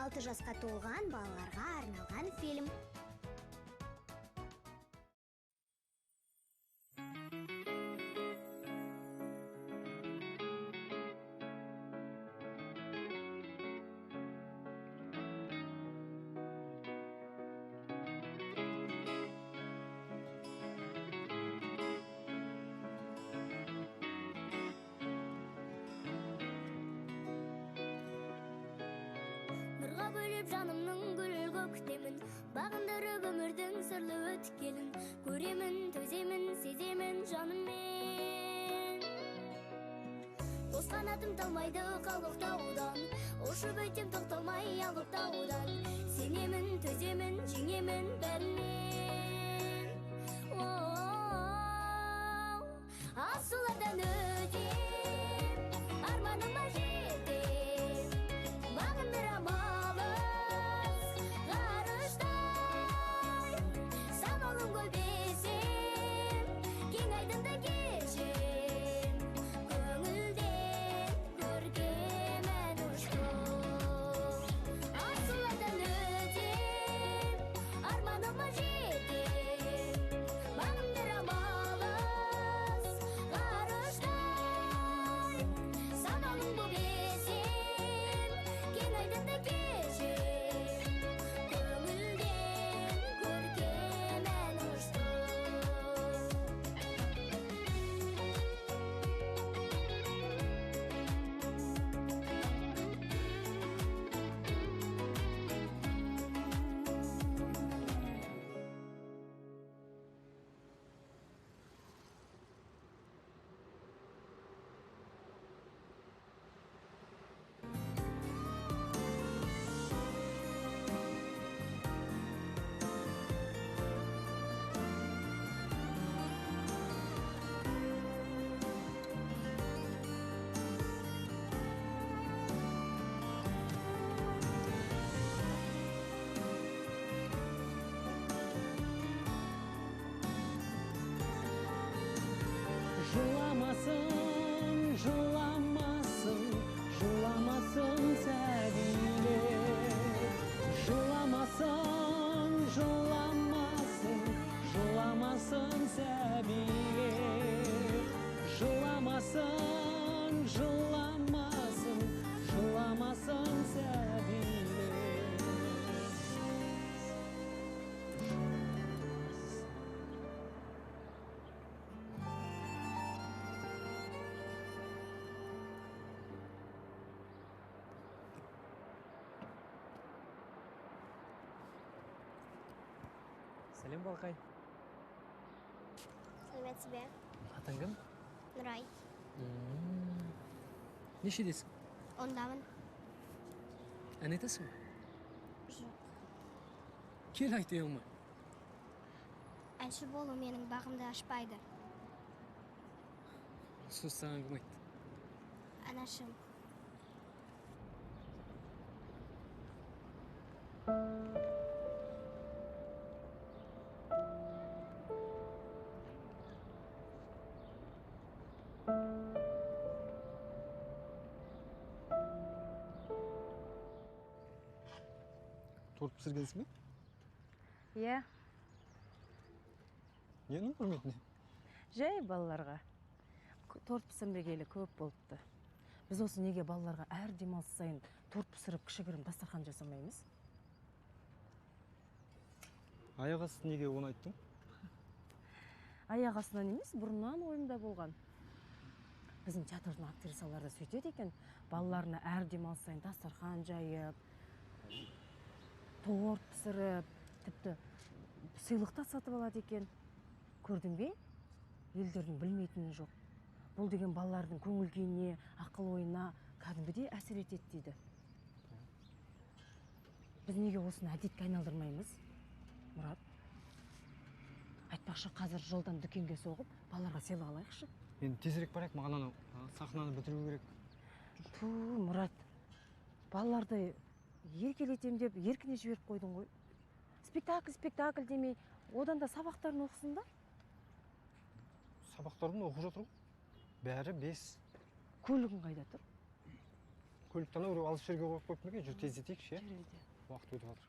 6 жасқа толған балаларға арналған фильм. Нұрға бөліп жанымның гүл көктемін, бағындырып өмірдің сырлы өткелін, көремін, төземін, сеземін жаныммен. Қос қанатым талмайды қалықтаудан, ұшып өтем тоқталмай алыстаудан, сенемін, төземін, жеңемін бәрінен. Асулардан өтем, арманыма жетем, бағындырам алыс ғарыштай. Самалым көбесем, кең айдында кешем, көңілден көркем ән ұштым. Асулардан өтем, арманыма жетем, бағындырам алыс ғарыштай. Самалым көбесем, кең айдында кешем, көңілден көркем ән ұштым. Жыламасын, жыламасын, жыламасын сәбилер. Жыламасын, жыламасын, жыламасын сәбилер. Жыламасын, жыламасын, жыламасын сәбилер. Сәлем балқай. Сәлеметсіз бе? Атың кім? Нұрай. Нешедесің? Ондамын. Ән айтасың ба? Жоқ. Кел айт еуіме. Әнші болу менің бағымды ашпайды. Сөз саған кім айтты? Анашым. Торт пісіргенсің бе? Иә, Ненің құрметіне? жай балаларға. Торт пісірмегелі көп болыпты. Біз осы неге балаларға әр демалыс сайын торт пісіріп кішігірім дастархан жасамаймыз? Аяқ асты неге оны айттың? Аяқ астынан емес, бұрыннан ойымда болған. Біздің театрдың актрисалары да сөйтеді екен, балаларына әр демалыс сайын дастархан жайып, торт пісіріп, тіпті сыйлықта сатып алады екен. Көрдің бе? Елдердің білмейтіні жоқ. Бұл деген балалардың көңіл-күйіне, ақыл-ойына кәдімгідей әсер етеді дейді. Біз неге осыны әдетке айналдырмаймыз? Мұрат, айтпақшы қазір жолдан дүкенге соғып, балаларға сыйлық алайықшы. Енді тезірек барайық, маған анау сахнаны бітіру керек. Ту, Мұрат, балаларды еркелетем деп еркіне жіберіп қойдың ғой. Спектакль демей, одан да сабақтарын оқысын да. Сабақтарын оқып жатыр ғой. Бәрі 5. Көлігің қайда тұр? көлікті ана біреу алыс жерге қойып қойып екен, жүр тездетейікші, иә? жүреді. Уақыт өтіп жатыр.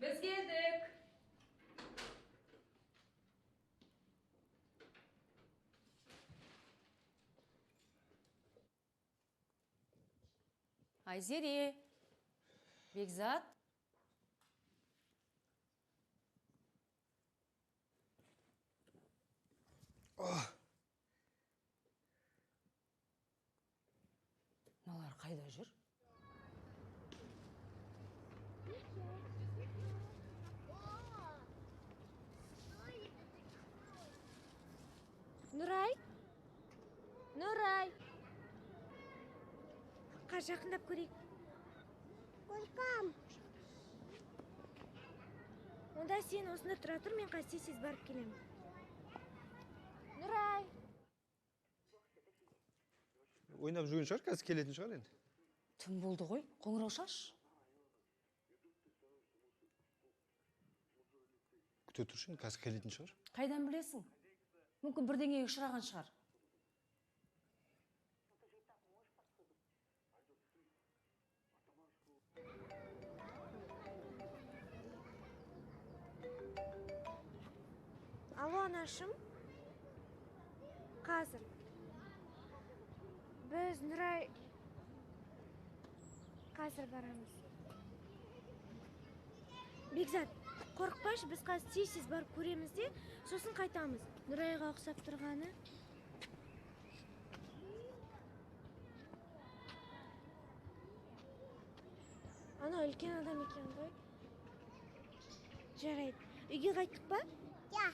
Biz geldik. Айзере, Бекзат. Мыналар қайда жүр? Нұрай? Нұрай! Қар жақындап көрейік. Қорқам. Онда сен осында тұра тұр, мен қазір тез барып келемін. Нұрай! Ойнап жүрген шығар, қазір келетін шығар енді. Түн болды ғой, қоңырау шаш. Күте тұршы, қазір келетін шығар. Қайдан білесің? Мүмкін бірдеңеге ұшыраған шығар. Алло, анашым. Қазір. Біз Нұрай қазір барамыз. Бекзат, қорықпашы, біз қазір тез барып көреміз де, сосын қайтамыз. Нұрайға ұқсап тұрғаны. Ана үлкен адам екен ғой. Жарайды. Үйге қайттық па? Ja.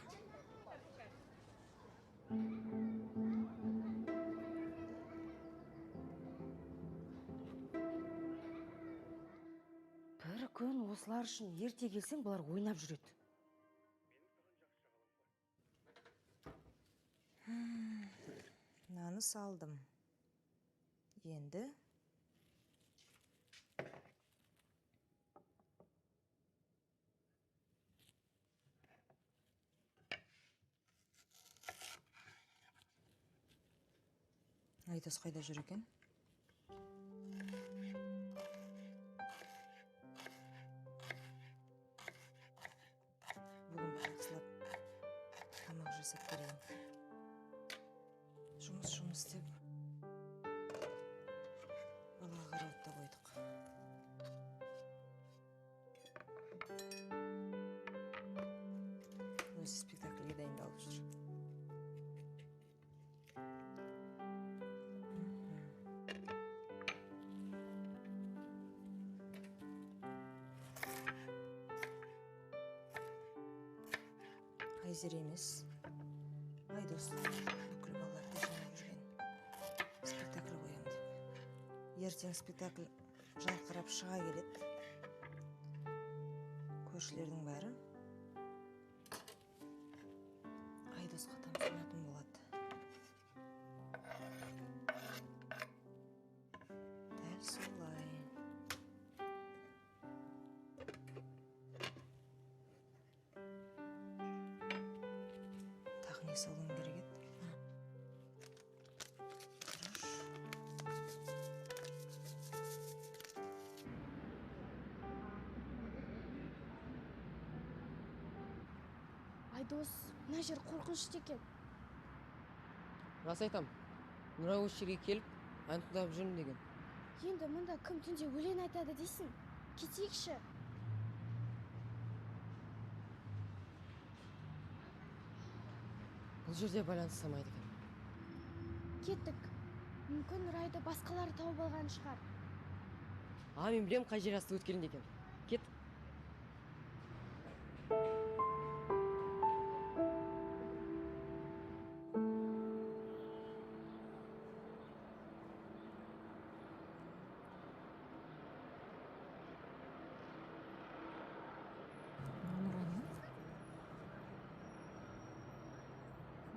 Бір күн осылар үшін ерте келсең, бұлар ойнап жүреді. Наны салдым. Енді Айдос қайда жүр екен? Бүгін бақсылап тамақ жасап берейін. Жұмыс деп балаға қарауды да қойдық. Өзі спектакльге дайындалып жүр. Айзер емес, Айдос бүкіл балаларды жинап жүрген спектакль қоям деп. Ертең спектакль жарқырап шыға келеді. Көршілердің бәрі Айдосқа тамсанатын болады. Дәл солай. Не салуым керек еді? Айдос, мына жер қорқынышты екен. Рас айтам. Нұрай осы жерге келіп, ән тыңдап жүрмін деген. Енді мұнда кім түнде өлең айтады дейсің? Кетейікші. Бұл жерде байланыстамайды екен. Кеттік. Мүмкін Нұрайды басқалары тауып алған шығар. Мен білем қай жер асты өткелінде екен. Кет.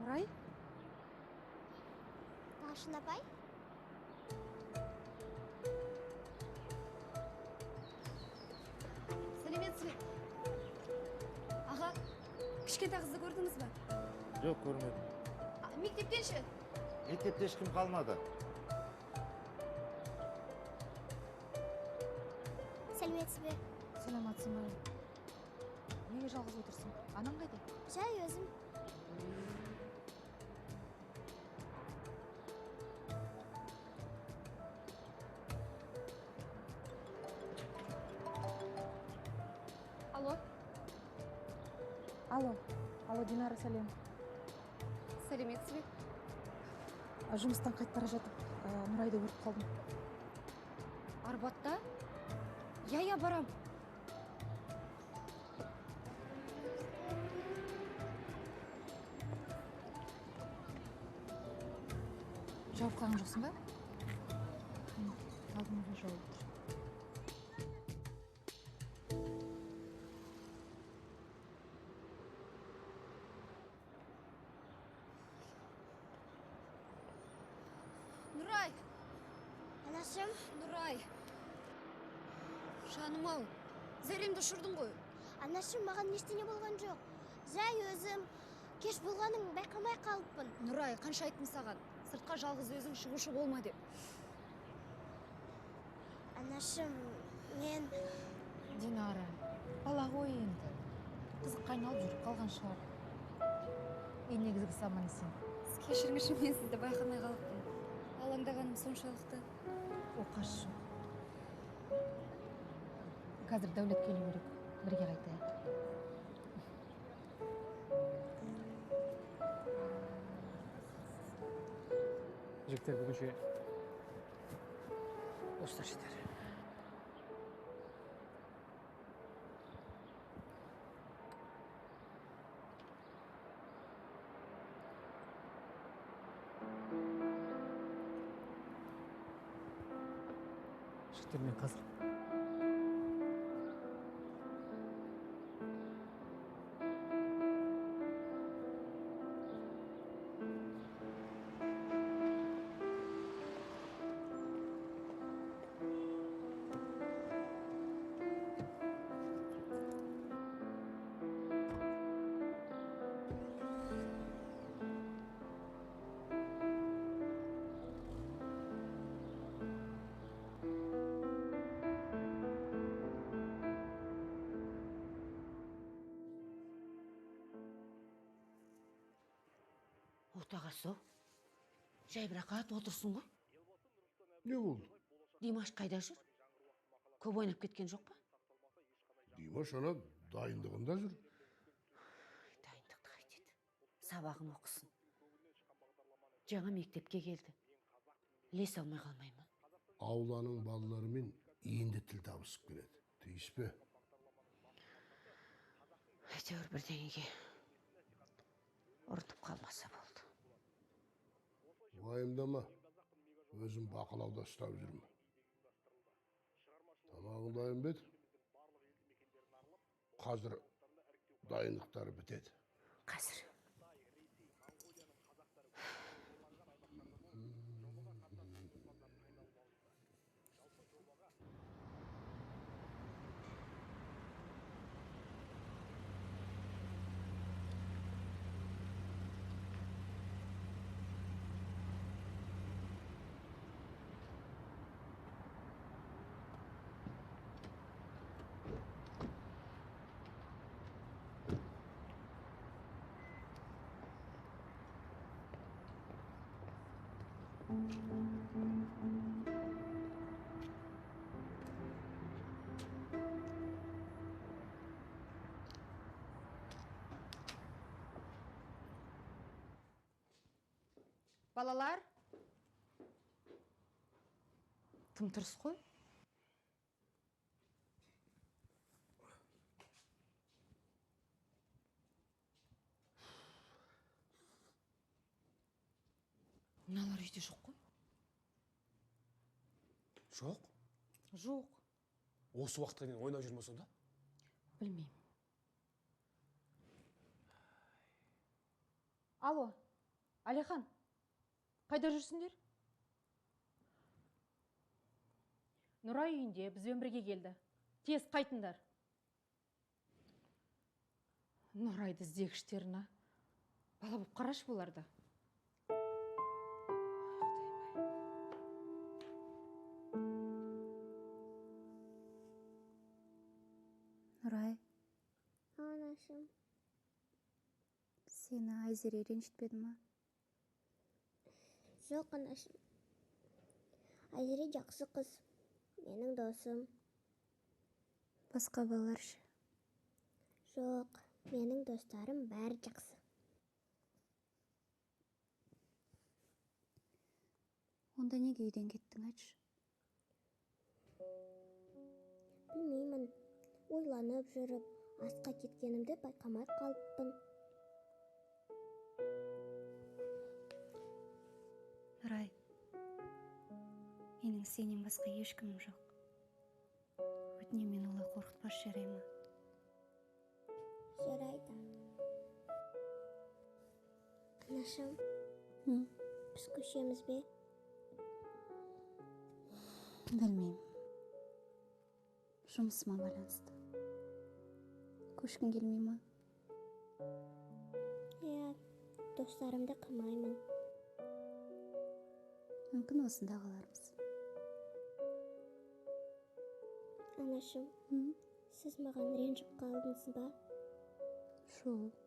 Нұрай? Талшын апай? Сәлеметсіз бе? Аға, кішкентай қызды көрдіңіз бе? Жоқ, көрмедім. Мектептен ше? Мектепте ешкім қалмады. Сәлеметсіз бе? Сәлеметсің бе? Неге жалғыз отырсың? Анаң қайда? Жай өзім. Алло? Алло, Динара, сәлем. Сәлеметсіз бе? Жұмыстан қайтып бара жатып, Нұрайды көріп қалдым. Арбатта? Я барам. Жауап қалған жоқсың ба? Алдымда жауап тұр. Нұрай! Анашым, Нұрай! Жаным ау, зәремді ұшырдың ғой. анашым маған ештеңе болған жоқ. Жай өзім кеш болғанын байқамай қалыппын. Нұрай, қанша айттым саған? Сыртқа жалғыз өзің шығушы болма деп. Анашым, мен... Динара, бала ғой енді. Қызық айналып жүріп қалған шығар. Негізгісі аман есен. Кешіріңізші, мен сізді байқамай қалыппын. Алаңдағаным соншалықты. Оқас жоқ. Қазір Дәулет келу керек. Бірге қайтайық. Жігіттер бүгінше Осылар жетер. жігіттер мен қазір Отағасы, жай бірақат отырсын ғой. Не болды? Димаш қайда жүр? Көп ойнап кеткен жоқ па? Димаш ана дайындығында жүр. Дайындықты қайтеді. Сабағын оқысын. Жаңа мектепке келді. Лес алмай қалмай ма? Ауланың балаларымен енді тіл табысып келеді. Тиіспе? Әйтеуір бірдеңеге ұрынып қалмаса болды. Уайымдама. Өзім бақылауда ұстап жүрмін. Тамағың дайын бе еді? Қазір дайындықтары бітеді. Қазір. Балалар. Тым тырыс қой. Мыналар үйде жоқ қой. Жоқ. Жоқ. Осы уақытқа дейін ойнап жүрме сонда? Білмеймін. Алло, Алихан, қайда жүрсіңдер? Нұрай үйінде бізбен бірге келді. Тез қайтыңдар. Нұрайды іздегіштеріне бала болып қарашы боларды. Нұрай, Анашым, сені Айзере ренжітпеді ма? жоқ анашым. Айзере жақсы қыз, менің досым. Басқа балалар ше? Жоқ, менің достарым бәрі жақсы. Онда неге үйден кеттің, айтшы? Білмеймін, ойланып жүріп, асқа кеткенімді байқамай қалыппын. Нұрай, менің сенен басқа ешкімім жоқ. Өтінемін, мен олай қорқытпас, жарай ма? Жарайды. Анашым, біз көшеміз бе? Білмеймін. Жұмысыма байланысты. Көшкің келмей ма? Достарымды қымаймын. Мүмкін осында қалармыз. Анашым, сіз маған ренжіп қалдыңыз ба? Жоқ.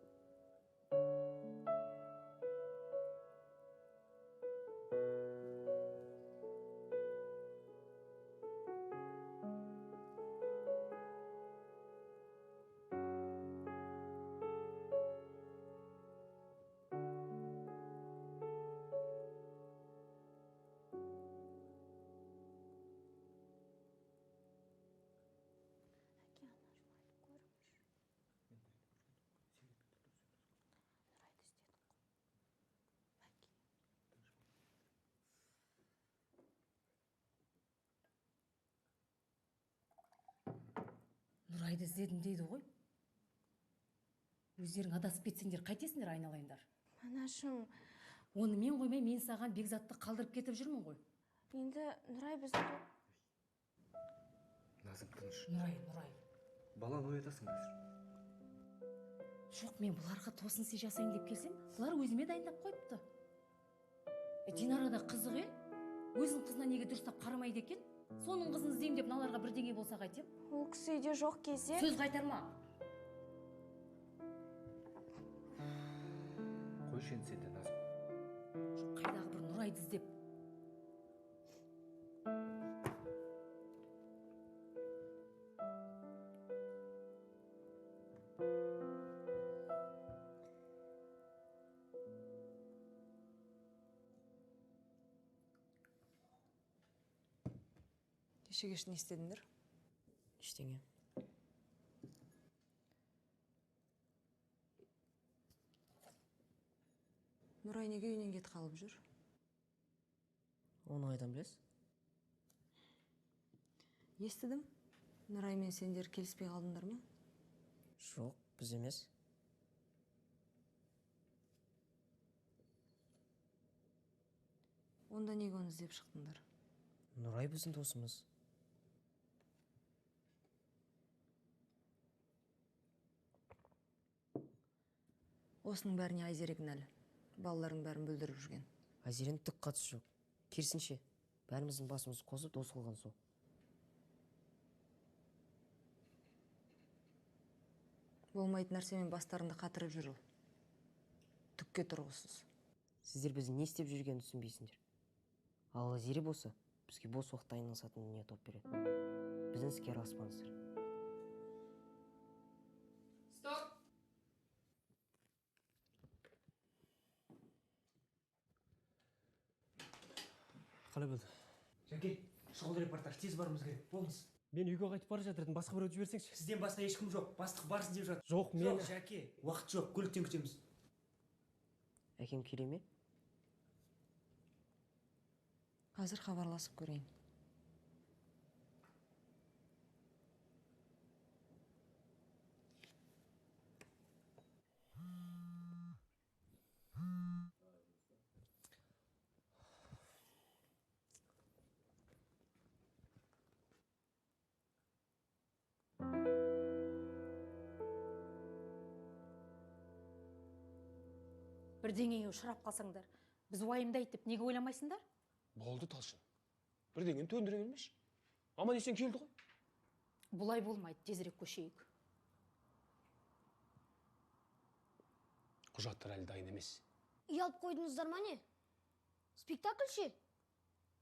Нұрайды іздедім дейді ғой. Өздерің адасып кетсеңдер қайтесіңдер, айналайындар? Анашым, Оны мен қоймай, мен саған Бекзатты қалдырып кетіп жүрмін ғой. енді Нұрай бізді... Назым, тыныш. Нұрай. Баланы оятасың қазір. Жоқ, мен бұларға тосын сый жасайын деп келсем, бұлар өзіме дайындап қойыпты. Динара да қызық, өзінің қызына неге дұрыстап қарамайды екен? Соның қызын іздеймін деп мыналарға бірдеңе болса қайтем? Ол кісі үйде жоқ кезде... Сөз қайтарма. Қойшы енді сен де, Назым. Жоқ, қайдағы бір Нұрайды іздеп. Кеше кеш не істедіңдер? Ештеңе. Нұрай неге үйінен кетіп қалып жүр? Оны қайдан білесіз? Естідім. Нұрай мен сендер келіспей қалдыңдар ма? Жоқ, біз емес. Онда неге оны іздеп шықтыңдар? Нұрай біздің досымыз. Осының бәріне Айзере кінәлі. Балалардың бәрін бүлдіріп жүрген. Айзеренің түк қатысы жоқ. Керісінше, бәріміздің басымызды қосып дос қылған сол. Болмайтын нәрсемен бастарында қатырып жүр ол. Түкке тұрғысыз. Сіздер біздің не істеп жүргенін түсінбейсіңдер. Ал Айзере болса, бізге бос уақытта айналысатын дүние тауып береді. Біздің іске араласпаңыздар. Қалай болды? Жәке, шұғыл репортаж тез барымыз керек. Болыңыз. Мен үйге қайтып бара жатырдым, басқа біреуді жіберсеңші. Сізден басқа ешкім жоқ. Бастық барсын деп жатыр. Жоқ, мен... Жоқ, Жәке, уақыт жоқ. Көліктен күтеміз. Әкем келе ме? Қазір хабарласып көрейін. Бірдеңеге ұшырап қалсаңдар, біз уайымдайды деп неге ойламайсыңдар? Болды Талшын. Бірдеңені төндіре бермеші. Аман есен келді ғой. Бұлай болмайды, тезірек көшейік. Құжаттар әлі дайын емес. Үй алып қойдыңыздар ма не? Спектакль ше?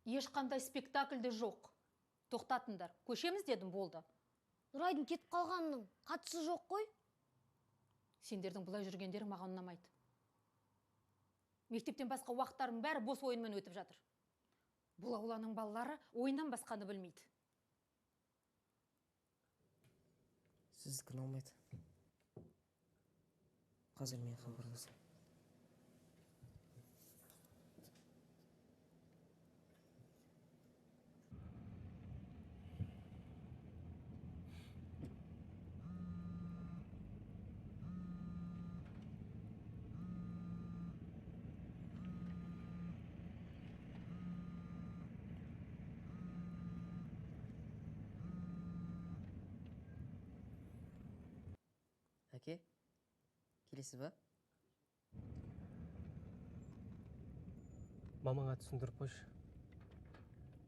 Ешқандай спектакльде жоқ. Тоқтатыңдар, көшеміз дедім, болды. Нұрайдың кетіп қалғанының қатысы жоқ қой. Сендердің бұлай жүргендері маған ұнамайды. Мектептен басқа уақыттарының бәрі бос ойынмен өтіп жатыр. Бұл ауланың балалары ойыннан басқаны білмейді. Сіздікі ұнамайды. Қазір мен хабарласам. Әке, келесіз ба? Мамаңа түсіндіріп қойшы.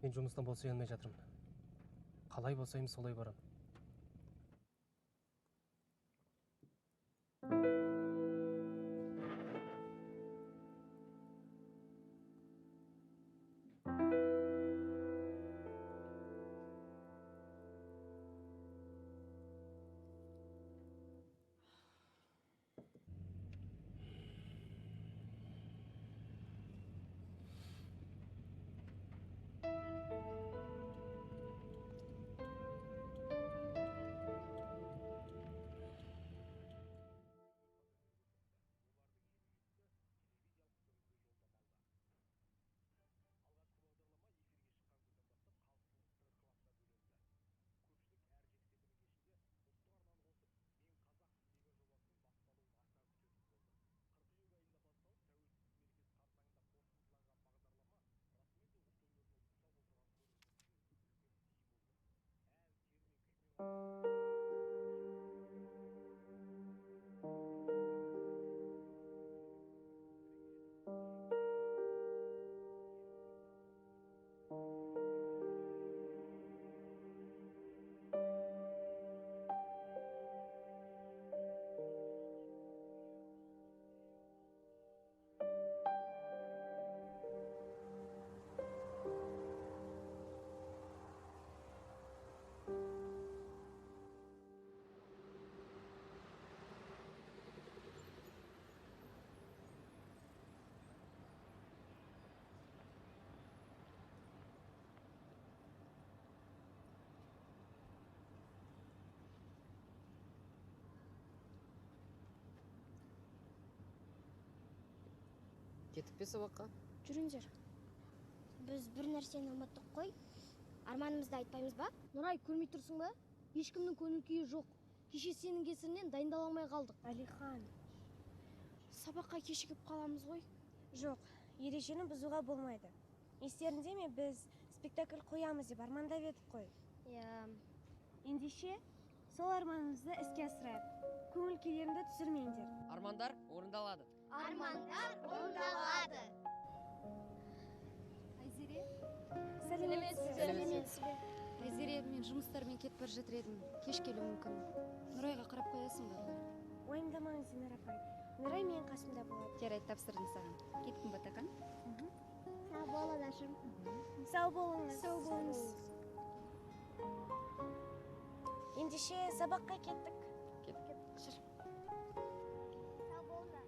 Мен жұмыстан босай алмай жатырмын. Қалай босаймын, солай барам. Кетіп пе сабаққа? Жүріңдер. Біз бір нәрсені ұмыттық қой. Арманымызды айтпаймыз ба? Нұрай, көрмей тұрсың ба? Ешкімнің көңіл күйі жоқ. Кеше сенің кесірінен дайындала алмай қалдық. Әлихан, Сабаққа кешігіп қаламыз ғой. жоқ, ережені бұзуға болмайды. Естерінде ме, біз спектакль қоямыз деп армандап едік қой. Ендеше, сол арманымызды іске асырайық. Көңіл күйлеріңді түсірмеңдер. Армандар орындалады. Армандар орындалады. Айзере, Сәлеметсіз бе? Айзере, мен жұмыстармен кетіп бара жатыр едім. Кеш келуі мүмкін. Нұрайға қарап қоясың ба? Уайымдамаңыз, Динара апай. Нұрай менің қасымда болады. Жарайды, тапсырдым саған. Кеттің ба, Такан? Сау бол, анашым. Сау болыңыз. Сау болыңыз. Ендеше сабаққа кеттік. Жүр. Сау болыңдар.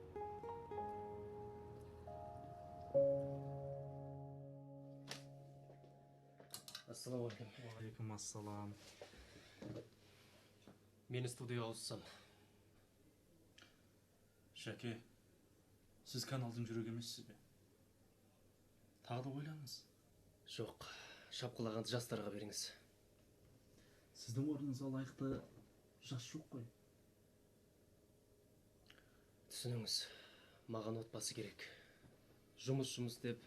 Ассалаумағалейкум. Алейкум ассалам. Мені студияға ауыссам. Шәке, сіз каналдың жүрегі емессіз бе? Тағы да ойлаңыз. Жоқ, шапқылағанды жастарға беріңіз. Сіздің орныңызға лайықты жас жоқ қой. Түсініңіз, маған отбасы керек. Жұмыс деп,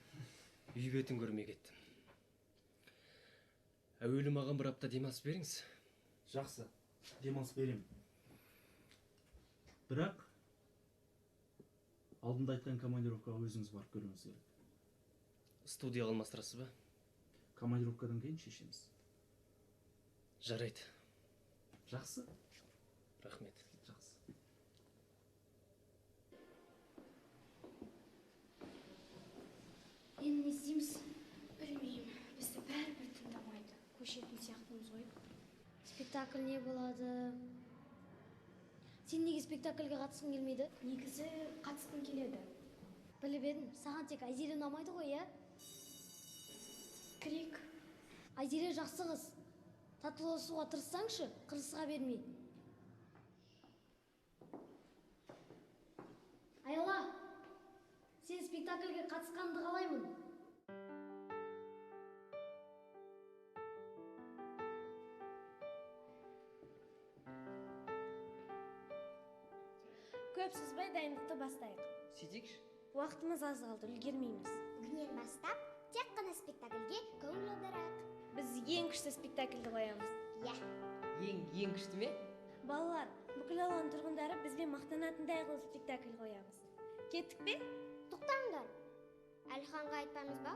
үй бетін көрмей кеттім. Әуелі маған бір апта демалыс беріңіз. Жақсы, демалыс беремін. Бірақ, алдында айтқан командировкаға өзіңіз барып көруіңіз керек. Студияға алмастырасыз ба? Командировкадан кейін шешеміз. Жарайды. Жақсы? Рахмет. Жақсы. Енді не істейміз? Білмеймін. Бізді бәрібір тыңдамайды. Көшетін сияқтымыз ғой. Спектакль не болады? Сен неге спектакльге қатысқың келмейді? Негізі қатысқым келеді. Біліп едім, саған тек Айзере ұнамайды ғой, иә? Кірейік. Айзере жақсы қыз. Татуласуға тырыссаңшы, қырсыға бермей. Айла, сен спектакльге қатысқанды қалаймын. Көп сызбай дайындықты бастайық. Сөйтейікші? Уақытымыз аз қалды, үлгермейміз. Бүгіннен бастап, тек қана спектакльге көңіл аударайық. Біз ең күшті спектакльді қоямыз. Иә. Ең күшті ме? Балалар, бүкіл ауылдың тұрғындары бізбен мақтанатындай қылып спектакль қоямыз. Кеттік пе? Тоқтаңдар. Әлиханға айтпаймыз ба?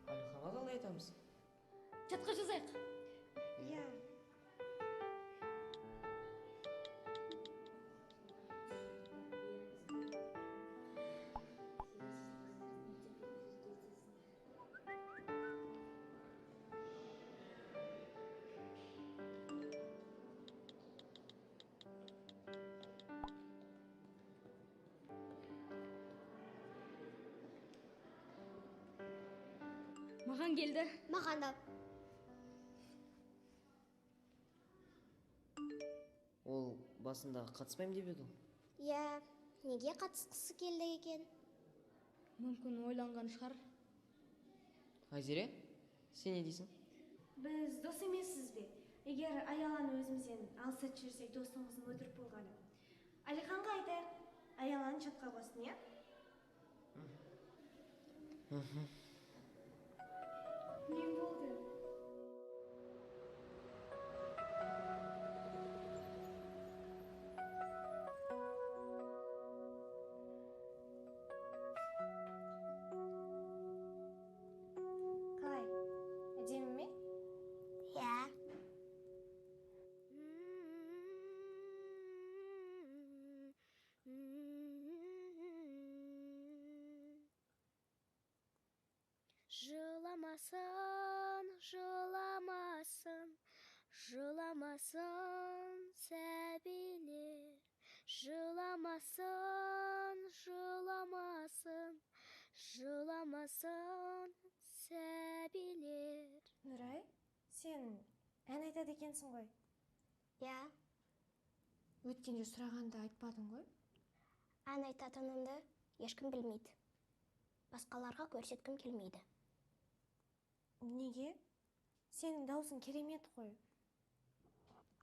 Әлиханға қалай айтамыз? Чатқа жазайық. Иә. Маған келді. Маған да. Ол басында қатыспайым деп еді ол. Иә, неге қатысқысы келді екен? Мүмкін ойланған шығар. Айзере, сен не дейсің? Біз дос емессіз бе? Егер Аяланы өзімізден алсат жүрсек, достығымыздың өтірік болғаны. Алиханға айтайық, Аяланы чатқа қосын, иә? Не болды? Қалай? Әдемі ме? Иә. Жыламасын, жыламасын, жыламасын сәбилер. Жыламасын, жыламасын, жыламасын сәбилер. Нұрай, сен ән айтады екенсің ғой? Иә. Өткенде сұрағанда айтпадың ғой? Ән айтатынымды ешкім білмейді. Басқаларға көрсеткім келмейді. Неге? Сенің даусың керемет қой.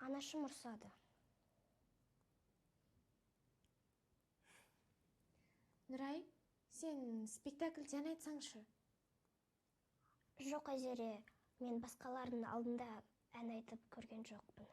Анашым ұрсады. Нұрай, сен спектакльде ән айтсаңшы? Жоқ, Айзере, мен басқалардың алдында ән айтып көрген жоқпын.